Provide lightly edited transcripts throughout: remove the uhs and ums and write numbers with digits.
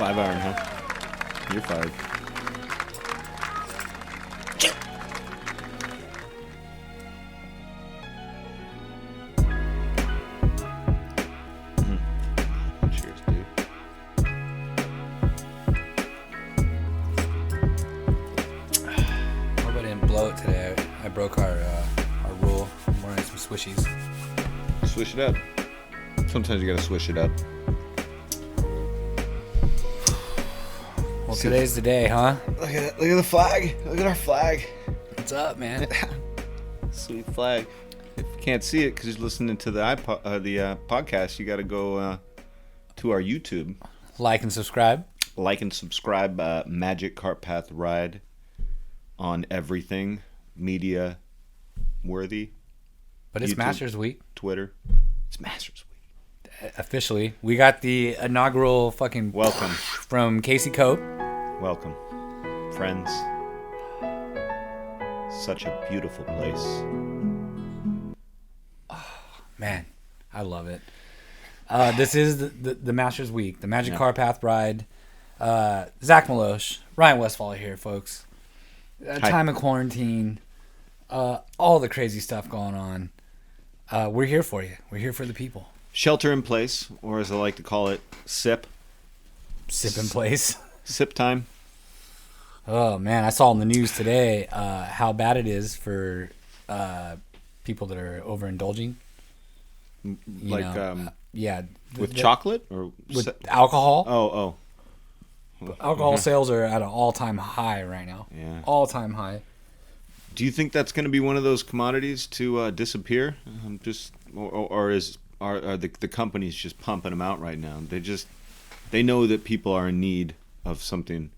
5-iron, huh? You're fired. Cheers, dude. Hope I didn't blow it today. I broke our rule. I'm wearing some swishies. Swish it up. Sometimes you gotta swish it up. Well, today's the day, huh? Look at the flag. Look at our flag. What's up, man? Sweet flag. If you can't see it because you're listening to the podcast, you got to go to our YouTube. Like and subscribe. Like and subscribe. Magic Cart Path Ride on everything media worthy. But it's YouTube, Masters Week. Twitter. It's Masters Week. Officially. We got the inaugural fucking Welcome. from Casey Cope. Welcome, friends. Such a beautiful place. Man, I love it. This is the Masters Week, the Magic Car Path Ride. Zach Malosh, Ryan Westfall here, folks. Time of quarantine, all the crazy stuff going on. We're here for you. We're here for the people. Shelter in place, or as I like to call it, SIP. Sip in place. SIP time. Oh, man, I saw in the news today how bad it is for people that are overindulging. With chocolate or with alcohol. Oh. Alcohol sales are at an all-time high right now. Yeah. All-time high. Do you think that's going to be one of those commodities to disappear? Or are the companies just pumping them out right now? They know that people are in need of something,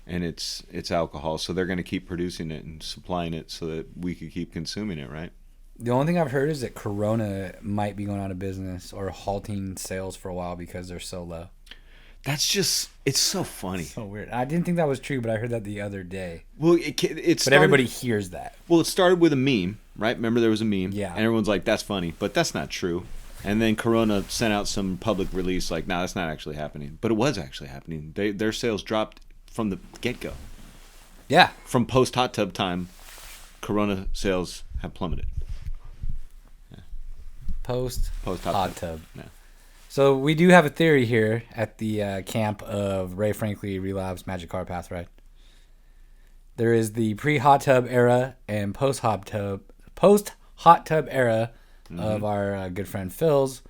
and it's alcohol, so they're going to keep producing it and supplying it so that we could keep consuming it, right? The only thing I've heard is that Corona might be going out of business or halting sales for a while because they're so low. It's so funny. So weird. I didn't think that was true, but I heard that the other day. Well, but everybody hears that. Well, it started with a meme, right? Remember there was a meme? Yeah. And everyone's like, that's funny, but that's not true. And then Corona sent out some public release like, nah, that's not actually happening. But it was actually happening. Their sales dropped from the get-go. Yeah. From post-hot tub time, Corona sales have plummeted. Yeah. Post-hot tub. Yeah. So we do have a theory here at the camp of Ray Franklin Relabs Magic Car Path Ride. There is the pre-hot tub era and post-hot tub era of our good friend Phil's.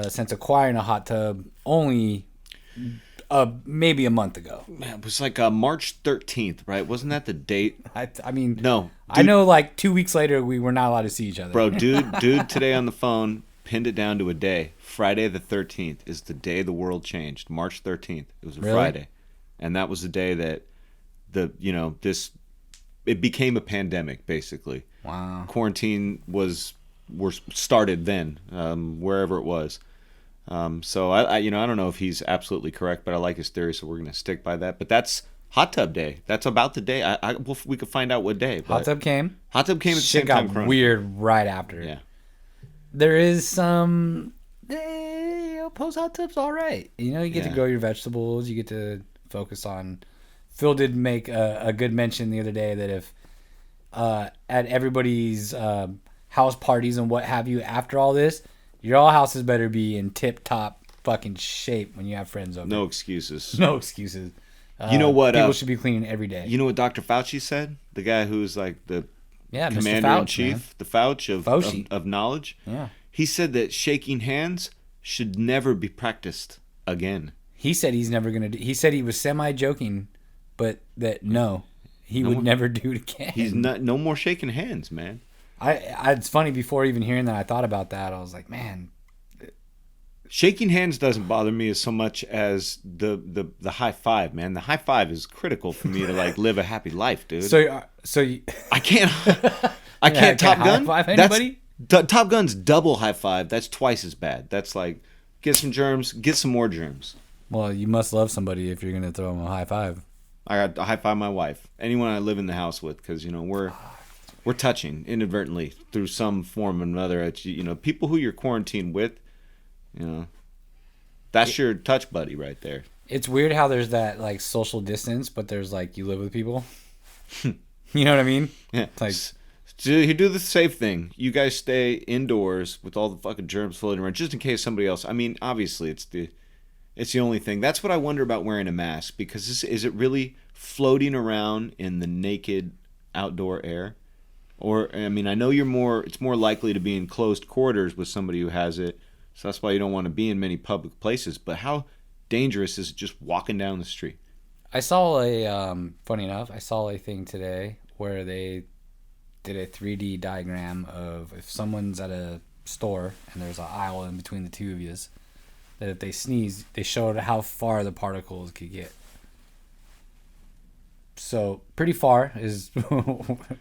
Since acquiring a hot tub only maybe a month ago. Man, it was like March 13th, right? Wasn't that the date? I mean, no. Dude, I know like 2 weeks later we were not allowed to see each other. Bro, dude today on the phone pinned it down to a day. Friday the 13th is the day the world changed. March 13th. It was a Friday. And that was the day that it became a pandemic, basically. Wow. Quarantine started then, wherever it was. So I don't know if he's absolutely correct, but I like his theory, so we're going to stick by that. But that's hot tub day. That's about the day. We could find out what day. Hot tub came. Hot tub came at the Shit same time. got weird right after. Yeah. There is some post hot tub's all right. You get to grow your vegetables. You get to focus on. Phil did make a good mention the other day that if at everybody's house parties and what have you after all this, your all houses better be in tip top fucking shape when you have friends over. No excuses. No excuses. You know what? People should be cleaning every day. You know what Dr. Fauci said? The guy who's like the commander in chief, the Fauci of knowledge. Yeah. He said that shaking hands should never be practiced again. He said he's never going to do. He said he was semi-joking, but that he would never do it again. He's no more shaking hands, man. It's funny, before even hearing that, I thought about that. I was like, man. Shaking hands doesn't bother me as so much as the high five, man. The high five is critical for me to like live a happy life, dude. So you, I can't Top Gun. High five anybody? Top Gun's double high five. That's twice as bad. That's like get some germs, get some more germs. Well, you must love somebody if you're gonna throw them a high five. I got to high five my wife, anyone I live in the house with, because we're touching inadvertently through some form or another. It's, people who you're quarantined with, that's your touch buddy right there. It's weird how there's that like social distance, but there's like you live with people. You know what I mean? Yeah. Like, So you do the safe thing. You guys stay indoors with all the fucking germs floating around, just in case somebody else. I mean, obviously, it's the only thing. That's what I wonder about wearing a mask, because is it really floating around in the naked outdoor air? Or, I mean, I know it's more likely to be in closed quarters with somebody who has it, so that's why you don't want to be in many public places. But how dangerous is it just walking down the street? I saw funny enough, I saw a thing today where they did a 3D diagram of if someone's at a store and there's an aisle in between the two of you, that if they sneeze, they showed how far the particles could get. So pretty far is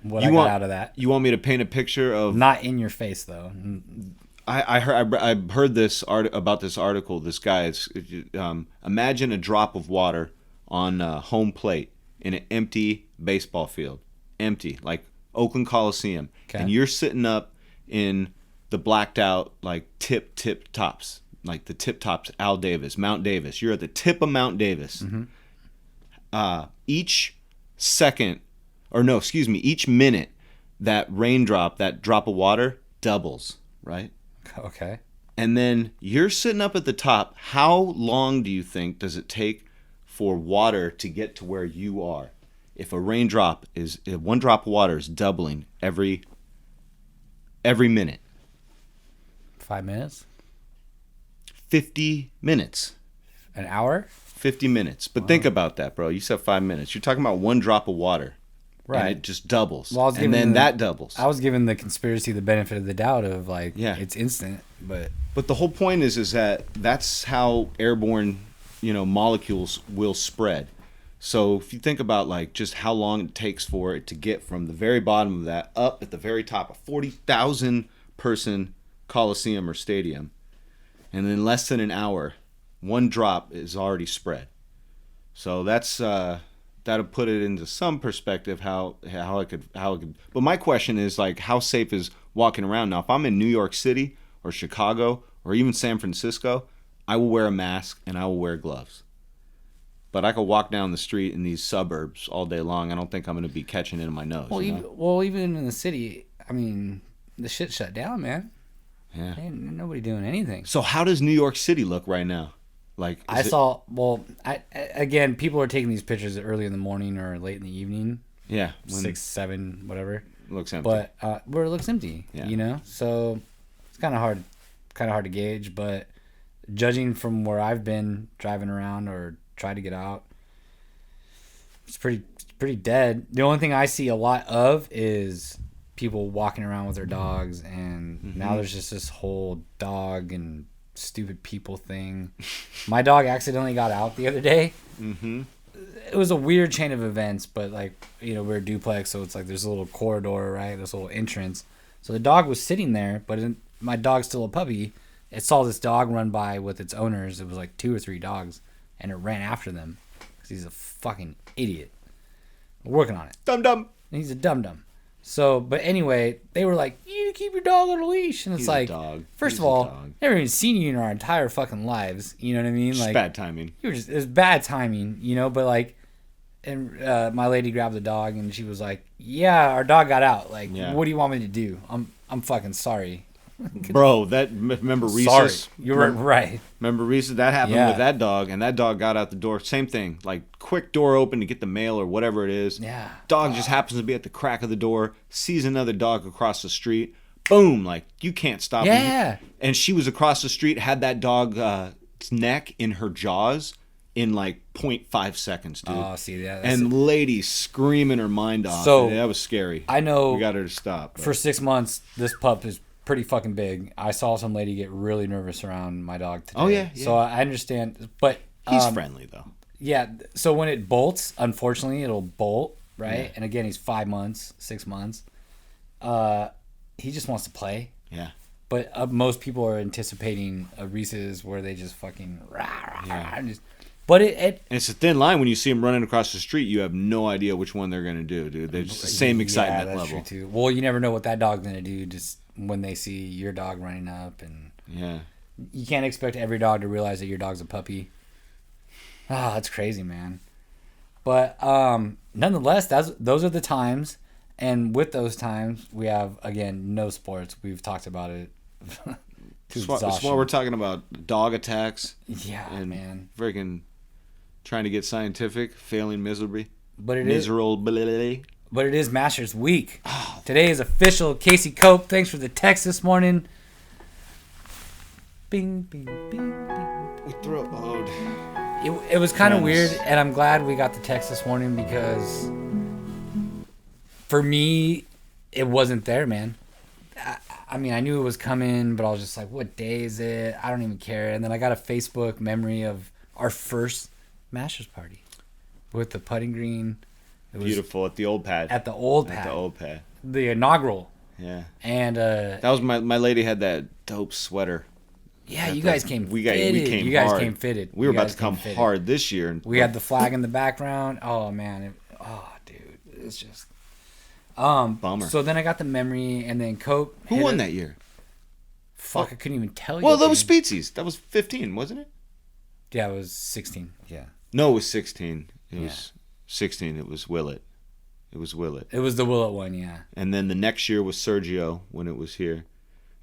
what I got out of that. You want me to paint a picture of? Not in your face though. I heard about this article. This guy is imagine a drop of water on home plate in an empty baseball field, empty like Oakland Coliseum, Okay. and you're sitting up in the blacked out like tip tops, like the tip tops, Mount Davis. You're at the tip of Mount Davis. Mm-hmm. Each minute that raindrop, that drop of water doubles, right? Okay. And then you're sitting up at the top. How long do you think does it take for water to get to where you are? If one drop of water is doubling every minute. 5 minutes? 50 minutes. An hour? 50 minutes. But think about that, bro. You said 5 minutes. You're talking about one drop of water. Right. And it just doubles. Well, and then that doubles. I was giving the conspiracy the benefit of the doubt of like, Yeah. it's instant, but But the whole point is that's how airborne, molecules will spread. So if you think about like just how long it takes for it to get from the very bottom of that up at the very top of 40,000 person coliseum or stadium, and in less than an hour, one drop is already spread. So that's that'll put it into some perspective how it could. But my question is like, how safe is walking around now? If I'm in New York City or Chicago or even San Francisco, I will wear a mask and I will wear gloves. But I could walk down the street in these suburbs all day long. I don't think I'm going to be catching it in my nose. Even in the city, I mean, the shit shut down, man. Yeah. Ain't nobody doing anything. So how does New York City look right now? Like again, people are taking these pictures early in the morning or late in the evening. Yeah, 6, 7, whatever. Looks empty. But where it looks empty, Yeah. So it's kind of hard to gauge. But judging from where I've been driving around or tried to get out, it's pretty dead. The only thing I see a lot of is people walking around with their dogs, and now there's just this whole dog and stupid people thing. My dog accidentally got out the other day. Mm-hmm. It was a weird chain of events, but like, we're a duplex, so it's like there's a little corridor, right? This little entrance. So the dog was sitting there, but my dog's still a puppy. It saw this dog run by with its owners. It was like 2 or 3 dogs, and it ran after them because he's a fucking idiot. We're working on it. Dum-dum. And he's a dum-dum. So, but anyway, they were like, you need to keep your dog on a leash. And it's He's like, a dog. first He's of a all, dog. never even seen you in our entire fucking lives. You know what I mean? Just Like, bad timing. it was bad timing, but like, and my lady grabbed the dog and she was like, yeah, our dog got out. Like, what do you want me to do? I'm fucking sorry. Bro, remember Reese's? Sorry. You're right. Remember Reese's? That happened with that dog, and that dog got out the door. Same thing. Like, quick door open to get the mail or whatever it is. Yeah. Dog just happens to be at the crack of the door, sees another dog across the street. Boom. Like, you can't stop Yeah. him. And she was across the street, had that dog's neck in her jaws in like 0.5 seconds, dude. Oh, see that. And lady screaming her mind off. So, that was scary. I know we got her to stop. For 6 months, this pup is pretty fucking big. I saw some lady get really nervous around my dog today. Oh, yeah. So I understand, but he's friendly though. Yeah. So when it bolts, unfortunately, it'll bolt, right? Yeah. And again, he's 5 months, 6 months. He just wants to play. Yeah. But most people are anticipating a Reese's where they just fucking and just. And it's a thin line when you see them running across the street. You have no idea which one they're gonna do, dude. They're just the same excitement that's level. True too. Well, you never know what that dog's gonna do just when they see your dog running up, and yeah, you can't expect every dog to realize that your dog's a puppy. Oh, that's crazy, man. But nonetheless, those are the times, and with those times, we have again no sports. We've talked about it. That's why we're talking about dog attacks. Yeah, and man. Freaking trying to get scientific, failing miserably. But it Miserable. But it is Masters Week. Today is official. Casey Cope, thanks for the text this morning. Bing, bing, bing, bing. We throw load. It was kind of weird, and I'm glad we got the text this morning because for me, it wasn't there, man. I mean, I knew it was coming, but I was just like, what day is it? I don't even care. And then I got a Facebook memory of our first Masters party with the putting green. It was beautiful at the old pad. At the old pad. At the old pad. The inaugural. Yeah. And that was my lady had that dope sweater. Yeah, you guys came we fitted. came You guys hard. came fitted. We were about to come hard this year. We had the flag in the background. Oh man. Dude. It's just bummer. So then I got the memory, and then Cope. Who won that year? Fuck, I couldn't even tell you. Well, that was Speetsies. That was 15, wasn't it? Yeah, it was 16. Yeah. No, it was 16. It was 16. It was Willett. It was Willett. It was the Willett one, yeah. And then the next year was Sergio when it was here.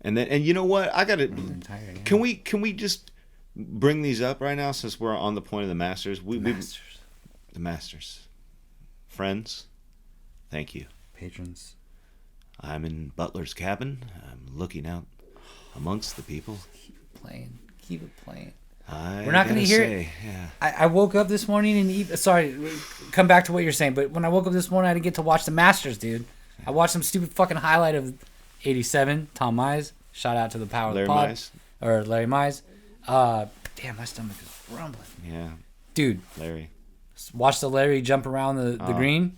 And you know what? I got to Can we just bring these up right now since we're on the point of the Masters? The Masters. Friends, thank you. Patrons. I'm in Butler's cabin. I'm looking out amongst the people. Keep it playing. We're not going to hear it. Yeah. I woke up this morning and sorry, come back to what you're saying, but when I woke up this morning, I didn't get to watch the Masters, dude. I watched some stupid fucking highlight of 87, Tom Mize. Shout out to the power Larry of the pod. Mize. Or Larry Mize. Damn, my stomach is rumbling. Yeah. Dude. Larry. Watch the Larry jump around the green.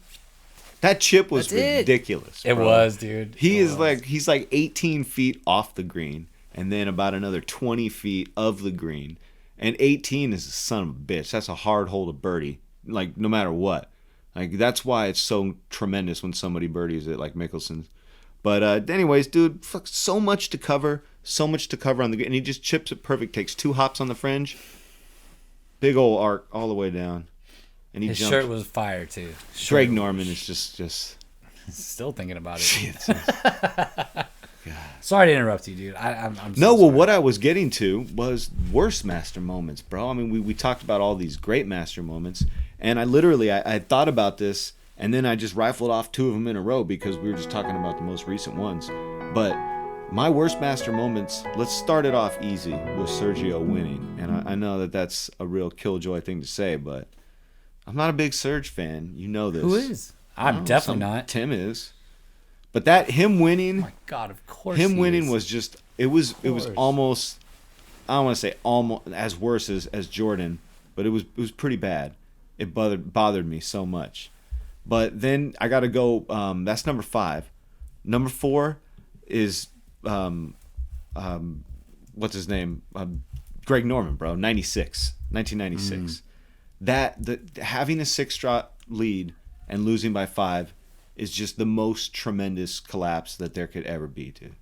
That chip was ridiculous. It was, dude. He's like 18 feet off the green, and then about another 20 feet of the green. And 18 is a son of a bitch. That's a hard hole to birdie, like no matter what. Like that's why it's so tremendous when somebody birdies it, like Mickelson's. But anyways, dude, fuck, so much to cover on the green, and he just chips it perfect. Takes 2 hops on the fringe, big old arc all the way down, and he His jumped. shirt was fire too. Greg Norman is just still thinking about it. Sorry to interrupt you, dude. I'm no. So well, what I was getting to was worst master moments, bro. I mean, we talked about all these great master moments, and I thought about this, and then I just rifled off 2 of them in a row because we were just talking about the most recent ones. But my worst master moments. Let's start it off easy with Sergio winning, and I know that that's a real killjoy thing to say, but I'm not a big Serge fan. You know this. Who is? I'm definitely not. Tim is. But him winning, oh my God, of course. Him winning was just it was almost, I don't want to say almost as worse as Jordan, but it was pretty bad. It bothered me so much. But then I got to go. That's number 5. Number 4 is what's his name? Greg Norman, bro. 1996. Having a 6-shot lead and losing by 5 is just the most tremendous collapse that there could ever be, dude.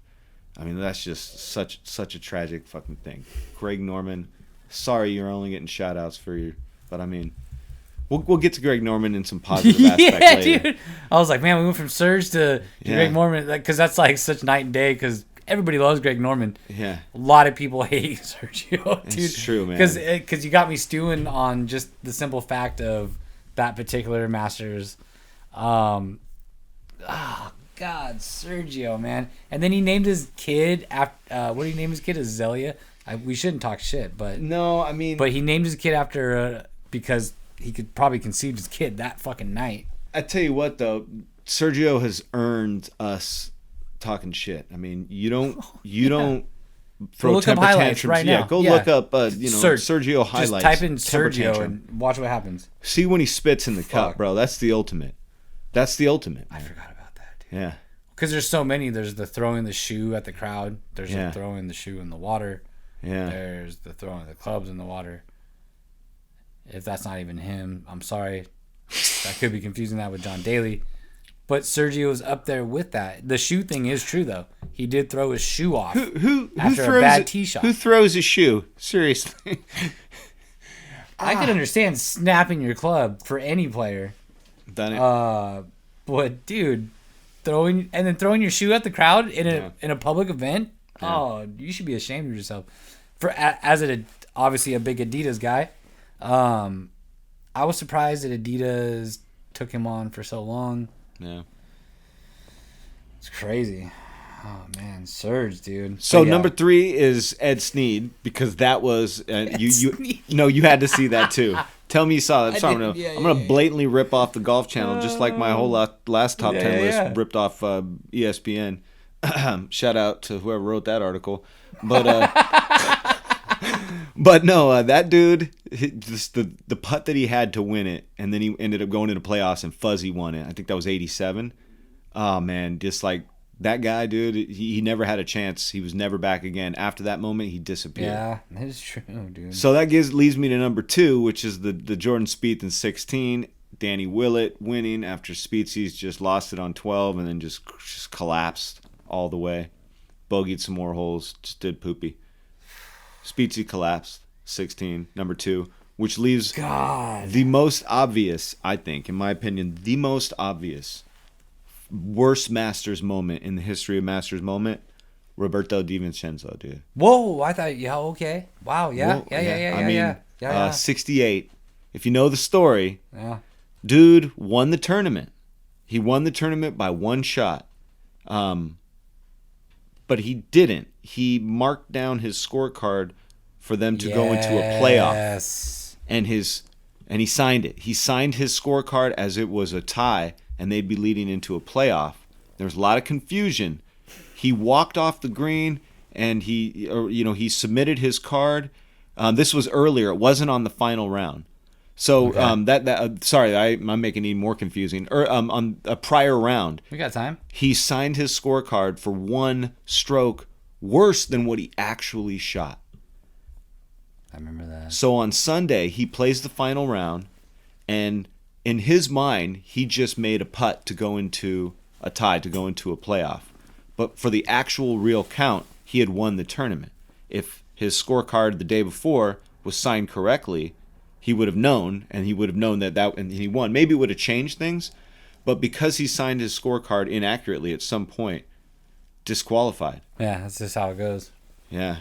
I mean, that's just such a tragic fucking thing. Greg Norman, sorry you're only getting shout outs for your, but I mean, we'll get to Greg Norman in some positive aspects later. Dude. I was like, man, we went from Serge to Greg Norman, because that's like such night and day, because everybody loves Greg Norman. Yeah. A lot of people hate Sergio, dude. It's true, man. Because you got me stewing on just the simple fact of that particular Masters. Oh, God, Sergio, man. And then he named his kid after, what did he name his kid? Azalea? We shouldn't talk shit, but... No, I mean... But he named his kid after, because he could probably conceive his kid that fucking night. I tell you what, though, Sergio has earned us talking shit. I mean, you don't throw temper tantrums right now. Go look up, Sergio highlights. Just type in Sergio and watch what happens. See when he spits in the cup, bro. That's the ultimate. That's the ultimate. I forgot about that, dude. Yeah. Because there's so many. There's the throwing the shoe at the crowd. There's the throwing the shoe in the water. Yeah. There's the throwing the clubs in the water. If that's not even him, I'm sorry. I could be confusing that with John Daly. But Sergio's up there with that. The shoe thing is true, though. He did throw his shoe off after a bad tee shot. Who throws a shoe? Seriously. I could understand snapping your club for any player. Done it. But dude, throwing your shoe at the crowd in a public event. Yeah. Oh, you should be ashamed of yourself. Obviously a big Adidas guy. I was surprised that Adidas took him on for so long. Yeah. It's crazy. Oh man, Surge, dude. So number 3 is Ed Sneed, because that was you had to see that too. Tell me you saw that. I'm gonna blatantly rip off the Golf Channel, just like my whole last top 10 list ripped off ESPN. Shout out to whoever wrote that article, but but no, that dude, just the putt that he had to win it, and then he ended up going into playoffs and Fuzzy won it. I think that was 87. Oh man, just like. That guy, dude, he never had a chance. He was never back again. After that moment, he disappeared. Yeah, that is true, dude. So that leads me to number 2, which is the Jordan Spieth in 16. Danny Willett winning after Spietzy's just lost it on 12 and then just collapsed all the way. Bogeyed some more holes, just did poopy. Spietzy collapsed, 16, number 2, which leaves the most obvious, I think, in my opinion, the most obvious worst Masters moment in the history of Masters moment, Roberto Di Vincenzo, dude. Whoa, I thought, okay. Wow, yeah. Whoa, yeah. 68. If you know the story, dude won the tournament. He won the tournament by one shot. But he didn't. He marked down his scorecard for them to go into a playoff. And he signed it. He signed his scorecard as it was a tie, and they'd be leading into a playoff. There was a lot of confusion. He walked off the green, and he submitted his card. This was earlier. It wasn't on the final round. So sorry, I'm making it even more confusing. On a prior round, we got time. He signed his scorecard for one stroke worse than what he actually shot. I remember that. So on Sunday, he plays the final round, and in his mind, he just made a putt to go into a tie, to go into a playoff. But for the actual real count, he had won the tournament. If his scorecard the day before was signed correctly, he would have known, and he would have known that and he won. Maybe it would have changed things, but because he signed his scorecard inaccurately at some point, disqualified. Yeah, that's just how it goes. Yeah.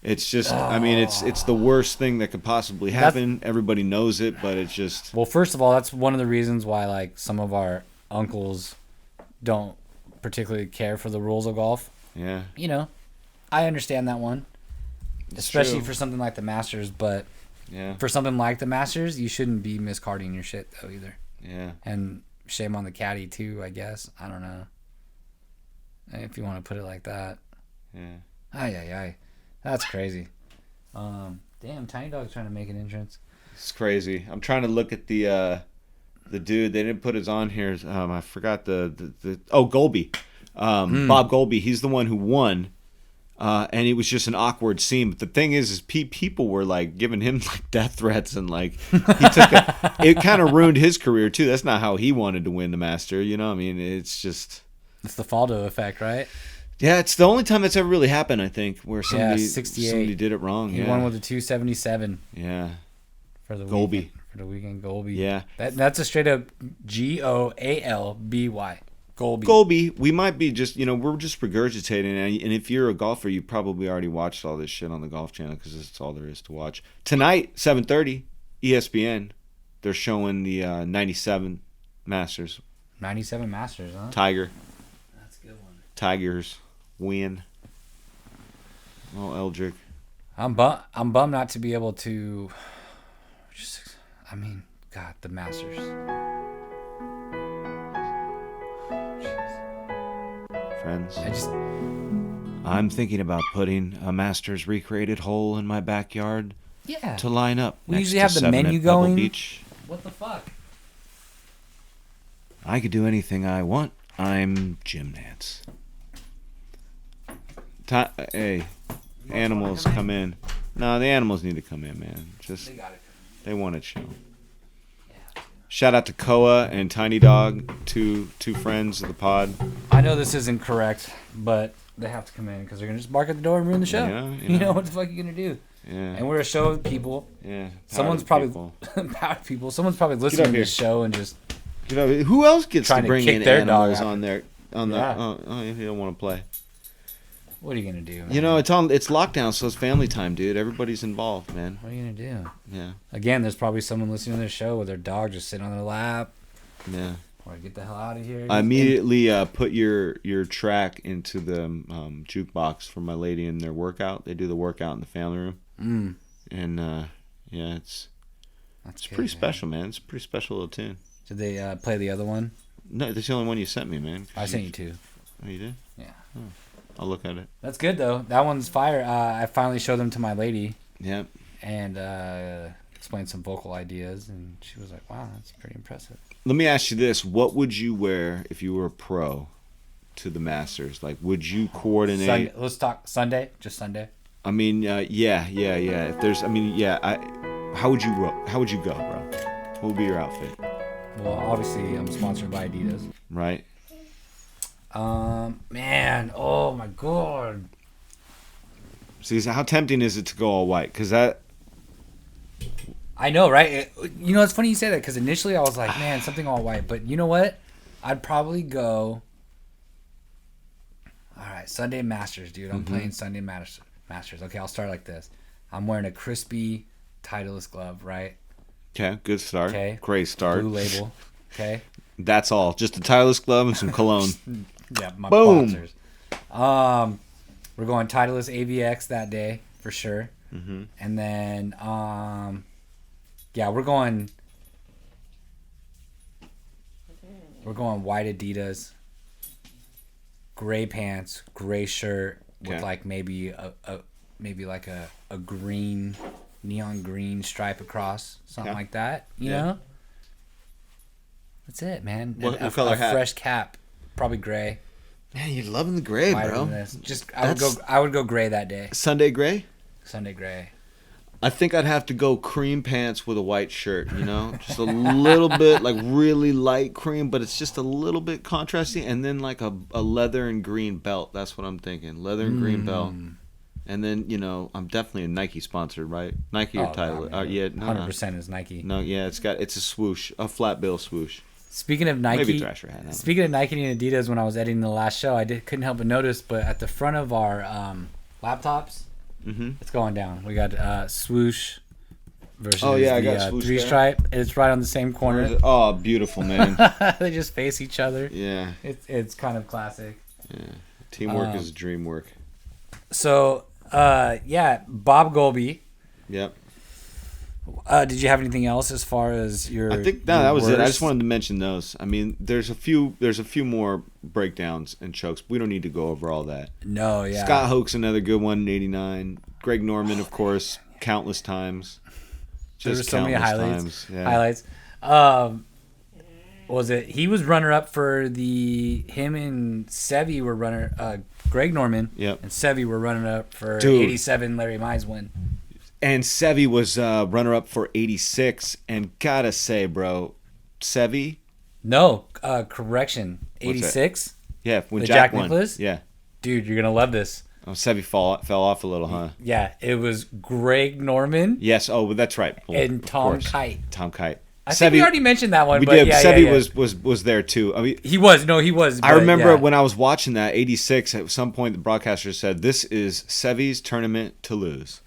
It's just, it's the worst thing that could possibly happen. Everybody knows it, but it's just... Well, first of all, that's one of the reasons why, like, some of our uncles don't particularly care for the rules of golf. Yeah. You know, I understand that one. It's especially true. For something like the Masters, but for something like the Masters, you shouldn't be miscarding your shit, though, either. Yeah. And shame on the caddy, too, I guess. I don't know. If you want to put it like that. Yeah. Ay. That's crazy. Damn, Tiny Dog's trying to make an entrance. It's crazy. I'm trying to look at the dude. They didn't put his on here. I forgot Golby. Bob Golby. He's the one who won. And it was just an awkward scene. But the thing is people were like giving him like death threats and like it kind of ruined his career too. That's not how he wanted to win the Master. You know, I mean, it's just. It's the Faldo effect, right? Yeah, it's the only time that's ever really happened, I think, where somebody 68. Somebody did it wrong. He won with a 277. Yeah. For the Golby. Weekend, for the weekend, Golby. Yeah. That's a straight up Goalby. Golby. We might be just, we're just regurgitating. And if you're a golfer, you probably already watched all this shit on the Golf Channel because that's all there is to watch. Tonight, 7:30, ESPN, they're showing the 97 Masters. 97 Masters, huh? Tiger. That's a good one. Tigers win. Oh, Eldrick. I'm bummed not to be able to. God, the Masters. Friends, I'm thinking about putting a Masters recreated hole in my backyard. Yeah. To line up. We usually have the menu going. Beach. What the fuck? I could do anything I want. I'm Jim Nance. Hey, animals come in. No, the animals need to come in, man. They want it shown. Yeah. Shout out to Koa and Tiny Dog, two friends of the pod. I know this isn't correct, but they have to come in because they're gonna just bark at the door and ruin the show. Yeah, you know what the fuck are you gonna do? Yeah. And we're a show of people. Yeah. Someone's people. probably power people. Someone's probably listening to here. this show and just You know, who else gets Trying to to bring kick in their dog animals after. on their on Yeah. the? Oh, you don't want to play. what are you gonna do? Man? You know, it's lockdown, so it's family time, dude. Everybody's involved, man. what are you gonna do? Yeah. Again, there's probably someone listening to this show with their dog just sitting on their lap. Yeah. Or get the hell out of here. I immediately put your track into the jukebox for my lady in their workout. They do the workout in the family room, and yeah, it's That's good, pretty man. special, man. It's a pretty special little tune. Did they play the other one? No, that's the only one you sent me, man. I sent you two. Oh, you did? Yeah. Oh, I'll look at it. That's good though. That one's fire. I finally showed them to my lady Yeah. and explained some vocal ideas, and she was like, "Wow, that's pretty impressive." Let me ask you this: what would you wear if you were a pro to the Masters? Like, would you coordinate? Sunday, let's talk Sunday. Just Sunday. I mean, yeah. If there's, I mean, yeah. How would you go, bro? What would be your outfit? Well, obviously, I'm sponsored by Adidas. Right. Man, oh my god. See, how tempting is it to go all white? Because that. I know, right? You know, it's funny you say that because initially I was like, man, something all white. But you know what? I'd probably go. All right, Sunday Masters, dude. I'm playing Sunday Masters. Okay, I'll start like this. I'm wearing a crispy Titleist glove, right? Okay, good start. Okay. Great start. Blue label. Okay. That's all. Just a Titleist glove and some cologne. Yeah, my Boom. sponsors. We're going Titleist AVX that day for sure. Mm-hmm. And then, yeah, we're going white Adidas, gray pants, gray shirt with Okay. like maybe a green, neon green stripe across, something Okay. like that. You Yeah. know, that's it, man. What And color a hat? fresh cap, probably gray. Man, you're loving the gray, Lighter bro. than this. Just I would go gray that day. Sunday gray? Sunday gray. I think I'd have to go cream pants with a white shirt, you know? Just a little bit, like really light cream, but it's just a little bit contrasty. And then like a leather and green belt. That's what I'm thinking. Leather and green belt. And then, you know, I'm definitely a Nike sponsored, right? Nike or Tyler. Yeah, no. 100% is Nike. No, yeah, it's a swoosh, a flat bill swoosh. Speaking of Nike, Maybe Thrasher hat. speaking of Nike and Adidas, when I was editing the last show, couldn't help but notice, but at the front of our laptops, it's going down. We got swoosh versus Oh, yeah, I got swoosh three there. stripe. It's right on the same corner. Oh, beautiful, man. They just face each other. Yeah, It's kind of classic. yeah. Teamwork is dream work. So yeah, Bob Golby. Yep. Did you have anything else as far as your? I think your that was it. I worst? just wanted to mention those. I mean, there's a few more breakdowns and chokes. We don't need to go over all that. No, yeah. Scott Hoke's another good one in '89. Greg Norman, of course, countless times. There were so many countless highlights. times. Yeah. Highlights. Was it? He was runner up for him and Sevy were runner. Greg Norman. Yep. And Sevy were running up for Dude. '87 Larry Mize win. And Sevy was runner-up for '86. And gotta say, bro, Sevy, No, correction. What's that? '86. yeah, when The Jack Jack won, Nicklaus? yeah. Dude, you're gonna love this. Oh, Sevy fell off a little, huh? Yeah, it was Greg Norman Yes. Oh, that's right. Well, and of Tom course. Kite. Tom Kite. I think we already mentioned that one. We but did. Yeah, Sevy yeah, yeah. was there too. I mean, He was. No, he was. I but remember yeah. when I was watching that '86. At some point, the broadcaster said, "This is Sevy's tournament to lose."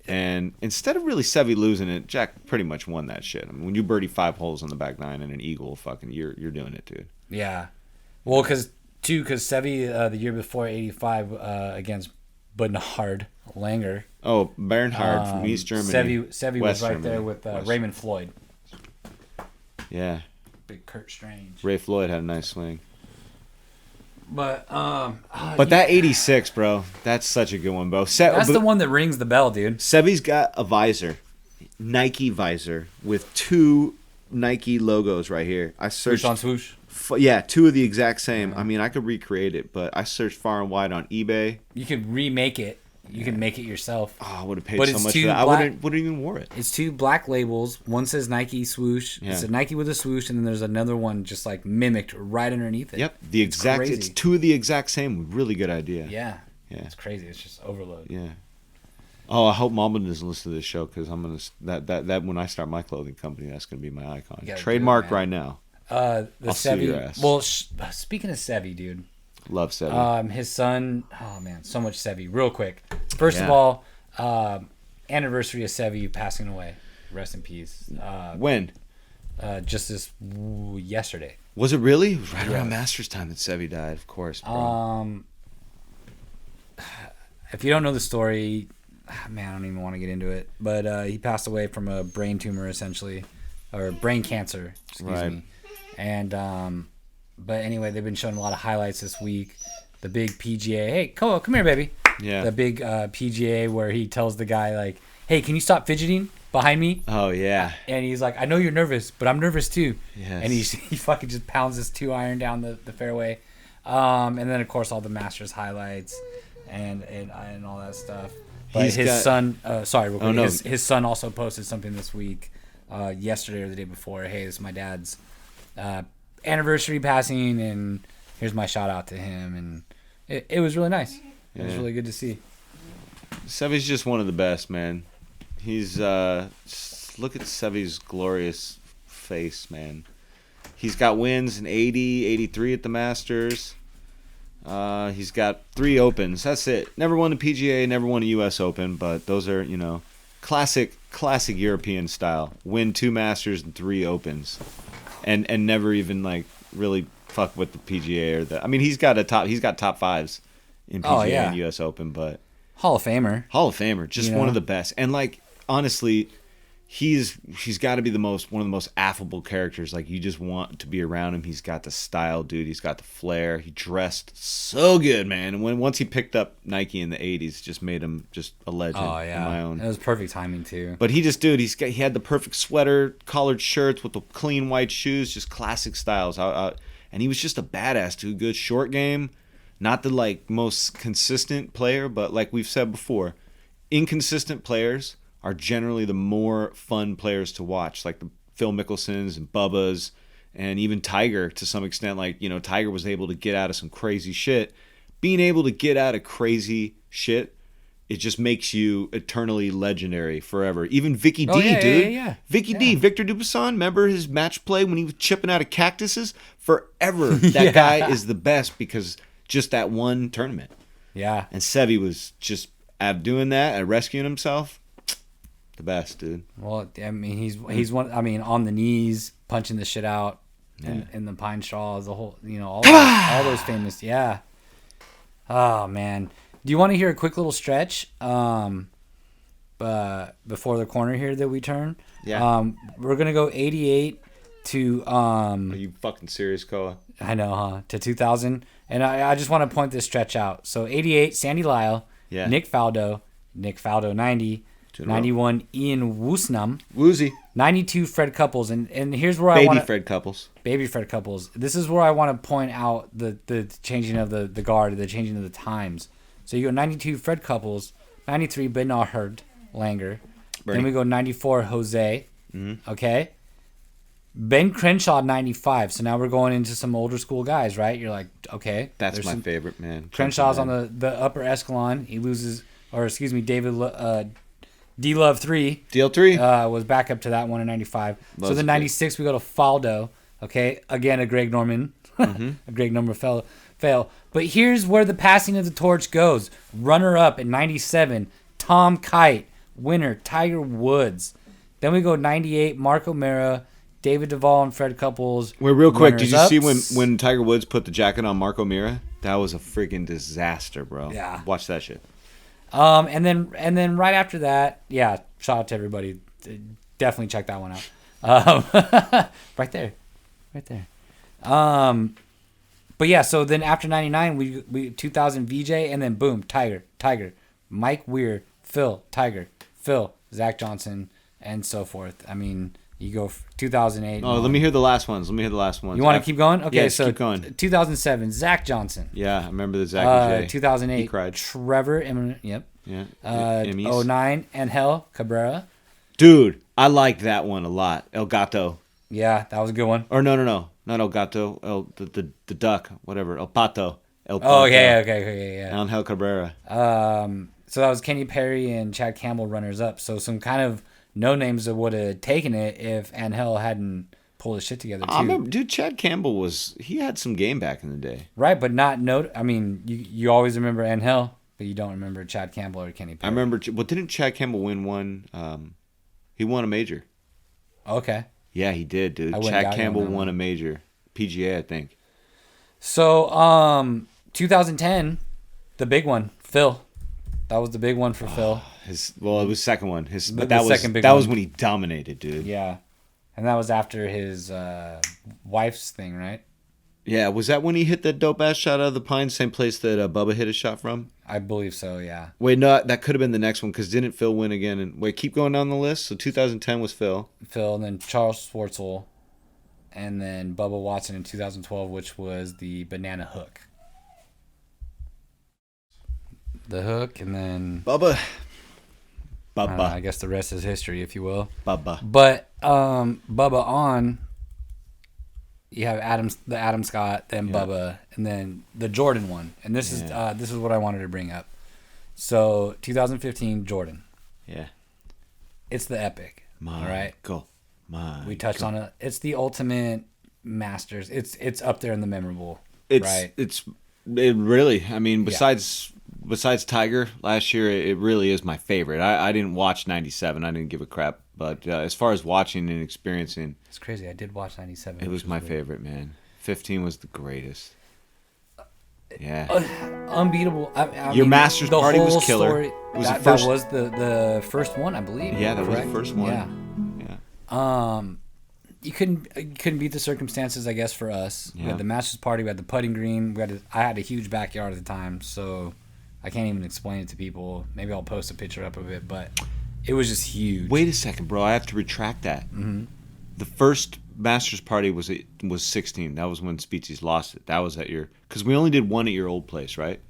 And instead of really Sevy losing it, Jack pretty much won that shit. I mean, when you birdie 5 holes on the back 9 and an eagle, fucking, you're doing it, dude. Yeah. Well, because Sevy the year before '85 against Bernhard Langer. Oh, Bernhard from East Germany. Sevy West was right Germany. there with West. Raymond Floyd. Yeah, Big Kurt Strange. Ray Floyd had a nice swing. But But that '86, bro, that's such a good one, bro. that's the one that rings the bell, dude. Sevy's got a visor, Nike visor with 2 Nike logos right here. I Swoosh searched. on swoosh. Yeah, 2 of the exact same. I mean, I could recreate it, but I searched far and wide on eBay. You could remake it. You can make it yourself. Oh, I would have paid But so it's much too for that. I black- wouldn't even wore it. It's 2 black labels. One says Nike swoosh. Yeah. It's a Nike with a swoosh, and then there's another one just like mimicked right underneath it. Yep, the exact. It's crazy. 2 of the exact same. Really good idea. Yeah. Yeah. It's crazy. It's just overload. Yeah. Oh, I hope Mama doesn't listen to this show because I'm gonna that when I start my clothing company, that's gonna be my icon. You gotta do Trademark it, man. right now. The I'll sue Sevi. your ass. Well, speaking of Sevi, dude. Love Sevi. His son. Oh man, so much Sevi. Real quick. First of Yeah. all, anniversary of Sevi passing away. Rest in peace. When Just yesterday. was it really? It was right around Masters time that Sevi died. Of course, bro. If you don't know the story, man, I don't even want to get into it. But he passed away from a brain tumor, essentially, or brain cancer. Excuse Right. me. And but anyway, they've been showing a lot of highlights this week. The big PGA. Hey, Koa, come here, baby. Yeah. The big PGA where he tells the guy like, "Hey, can you stop fidgeting behind me?" Oh yeah. And he's like, "I know you're nervous, but I'm nervous too." Yes. And he fucking just pounds this 2-iron down the fairway. And then of course all the Masters highlights and all that stuff. But He's his got- son, sorry, real quick, Oh, no. his son also posted something this week, yesterday or the day before. Hey, this is my dad's anniversary passing, and here's my shout out to him. And it was really nice. It was Yeah. really good to see. Sevi's just one of the best, man. He's just look at Sevi's glorious face, man. He's got wins in 80, 83 at the Masters. He's got 3 Opens. That's it. Never won the PGA, never won a US Open, but those are, classic European style. Win 2 Masters and 3 Opens. And never even like really fuck with the PGA or the. I mean, he's got top 5s in PGA Oh, yeah. and US Open, but Hall of Famer. Hall of Famer, just You one know? of the best. And like honestly, he's got to be one of the most affable characters. Like you just want to be around him. He's got the style, dude. He's got the flair. He dressed so good, man. And once he picked up Nike in the '80s, just made him just a legend Oh in yeah, my own. it was perfect timing too. But he had the perfect sweater, collared shirts with the clean white shoes, just classic styles. And he was just a badass, dude. Good short game. Not the like most consistent player, but like we've said before, inconsistent players are generally the more fun players to watch, like the Phil Mickelsons and Bubba's, and even Tiger to some extent. Like, Tiger was able to get out of some crazy shit. Being able to get out of crazy shit, it just makes you eternally legendary forever. Even Vicky D, yeah, dude. yeah. Vicky D, Yeah. Victor Dubuisson, remember his match play when he was chipping out of cactuses? Forever. That Yeah. guy is the best because just that one tournament. Yeah. And Sevi was just out doing that and rescuing himself. The best, dude. Well, I mean, he's one. I mean, on the knees, punching the shit out, in the pine straws, the whole, all those famous. Yeah. Oh man, do you want to hear a quick little stretch? Before the corner here that we turn. Yeah. We're gonna go 88 to Are you fucking serious, Koa? I know, huh? To 2000, and I just want to point this stretch out. So 88, Sandy Lyle. Yeah. Nick Faldo 90. 91, Ian Woosnam. Woozy. 92, Fred Couples. And here's where I Baby want to... Fred Couples. Baby Fred Couples. This is where I want to point out the changing of the guard, the changing of the times. So you go 92, Fred Couples. 93, Bernard Langer. Bernie. Then we go 94, Jose. Mm-hmm. Okay? Ben Crenshaw, 95. So now we're going into some older school guys, right? You're like, okay. That's there's my some- favorite, man. Crenshaw's on the upper echelon. He loses... Or, excuse me, D-Love 3. DL3. Was back up to that one in 95. Loves So then it. 96 we go to Faldo. Okay, again a Greg Norman, a Greg Norman fail. But here's where the passing of the torch goes. Runner up in 97, Tom Kite. Winner Tiger Woods. Then we go 98, Mark O'Mara, David Duvall, and Fred Couples. Wait, real quick, did you see Runners-ups. when Tiger Woods put the jacket on Marco Mira? That was a freaking disaster, bro. Yeah. Watch that shit. And then right after that, yeah, shout out to everybody. Definitely check that one out. Right there. But yeah, so then after 99, we 2000 VJ, and then boom, Tiger, Mike Weir, Phil, Zach Johnson, and so forth. I mean, you go 2008. Oh, let me hear the last ones. You want to keep going? Okay, Yeah, just so keep going. 2007, Zach Johnson. Yeah, I remember the Zach J. 2008, He cried. Trevor Immonen, yep. Yeah. 09, Angel Cabrera. Dude, I liked that one a lot. El Gato. Yeah, that was a good one. Or no. Not El Gato. The duck. Whatever. El Pato. El Pato. Oh, okay, yeah. Angel Cabrera. So that was Kenny Perry and Chad Campbell runners up. So some kind of no names that would have taken it if Angel hadn't pulled his shit together too. I remember, dude, Chad Campbell he had some game back in the day. Right, but not no. I mean, you always remember Angel, but you don't remember Chad Campbell or Kenny Perry. I remember, well, didn't Chad Campbell win one? He won a major. Okay. Yeah, he did, dude. Chad Campbell won a major. PGA, I think. So, 2010, the big one, Phil. That was the big one for Phil. It was the second one. But the that second big that one. was when he dominated, dude. Yeah. And that was after his wife's thing, right? Yeah, was that when he hit that dope ass shot out of the pine, same place that Bubba hit a shot from? I believe so, yeah. Wait, no, that could have been the next one because didn't Phil win again? And wait, keep going down the list. So 2010 was Phil. Phil, and then Charles Schwartzel, and then Bubba Watson in 2012, which was the banana hook. The hook, and then Bubba. I don't know, I guess the rest is history, if you will. Bubba. But Bubba on, you have the Adam Scott, then Bubba, and then the Jordan one. And this is what I wanted to bring up. So 2015 Jordan. Yeah. It's the epic. All right. Go. We touched on it. It's the ultimate Masters. It's up there in the memorable. It really. I mean, besides Tiger last year, it really is my favorite. I didn't watch 97. I didn't give a crap. But as far as watching and experiencing, it's crazy. I did watch 97. It was my favorite, man. 15 was the greatest. Yeah. Unbeatable. Your Masters party was killer. Story, it was that was the first one, I believe. Yeah, that was the first one. Yeah. You couldn't beat the circumstances, I guess, for us. Yeah. We had the Masters party. We had the putting green. I had a huge backyard at the time, so I can't even explain it to people. Maybe I'll post a picture up of it, but it was just huge. Wait a second, bro. I have to retract that. Mm-hmm. The first Masters party was 16. That was when Speetsies lost it. That was at because we only did one at your old place, right?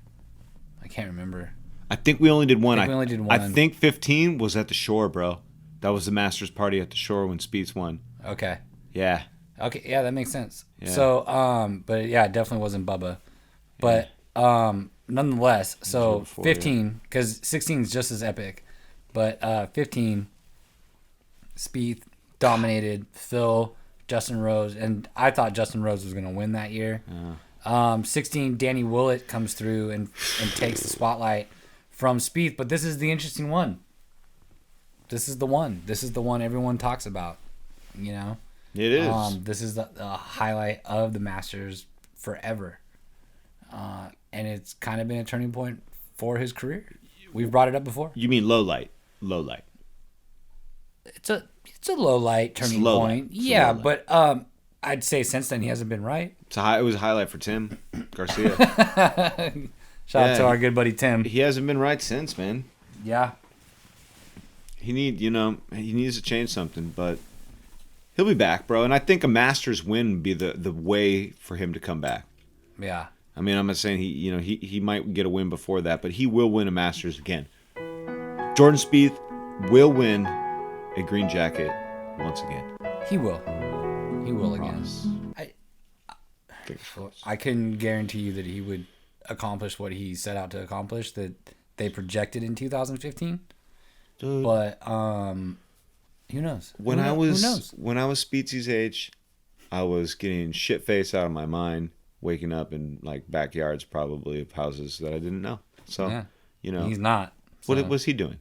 I can't remember. I think we only did one. I think 15 was at the Shore, bro. That was the Masters party at the Shore when Speeds won. Okay. Yeah. Okay. Yeah, that makes sense. Yeah. So, but yeah, it definitely wasn't Bubba. But nonetheless, so 15, because 16 is just as epic, but 15, Spieth dominated, Phil, Justin Rose, and I thought Justin Rose was going to win that year. 16, Danny Willett comes through and takes the spotlight from Spieth, but this is the interesting one. This is the one. This is the one everyone talks about, you know? It is. This is the highlight of the Masters forever. And it's kind of been a turning point for his career. We've brought it up before. You mean low light? Low light. It's a low light turning point. Yeah, but I'd say since then he hasn't been right. It was a highlight for Tim Garcia. Shout out to our good buddy Tim. He hasn't been right since, man. Yeah. He needs to change something, but he'll be back, bro. And I think a Masters win would be the way for him to come back. Yeah. I mean, I'm not saying he might get a win before that, but he will win a Masters again. Jordan Spieth will win a green jacket once again. He will. He will again. I couldn't guarantee you that he would accomplish what he set out to accomplish that they projected in 2015. Dude. But who knows? When I was Speetsy's age, I was getting shit face out of my mind, waking up in like backyards probably of houses that I didn't know. So he's not. So. What was he doing?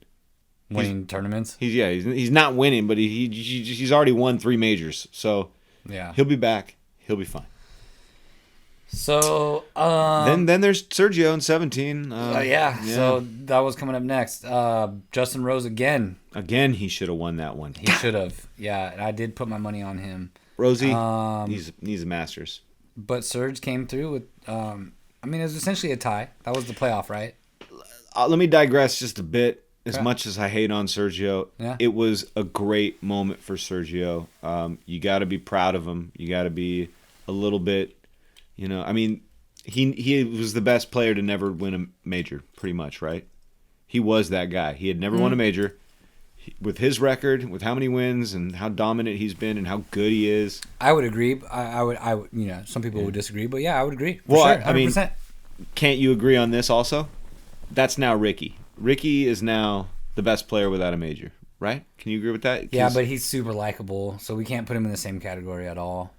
Winning tournaments. He's not winning, but he's already won 3 majors. So he'll be back. He'll be fine. So then there's Sergio in 17. So that was coming up next. Justin Rose again. Again, he should have won that one. He should have. Yeah, and I did put my money on him. Rosie needs a Masters. But Serge came through with. It was essentially a tie. That was the playoff, right? Let me digress just a bit. As much as I hate on Sergio, it was a great moment for Sergio. You got to be proud of him. You got to be a little bit. He was the best player to never win a major, pretty much, right? He was that guy. He had never won a major. With his record, with how many wins and how dominant he's been and how good he is. I would agree. I would. Some people would disagree, but I would agree. Well, sure, 100%. Can't you agree on this also? That's now Ricky. Ricky is now the best player without a major, right? Can you agree with that? Yeah, but he's super likable, so we can't put him in the same category at all.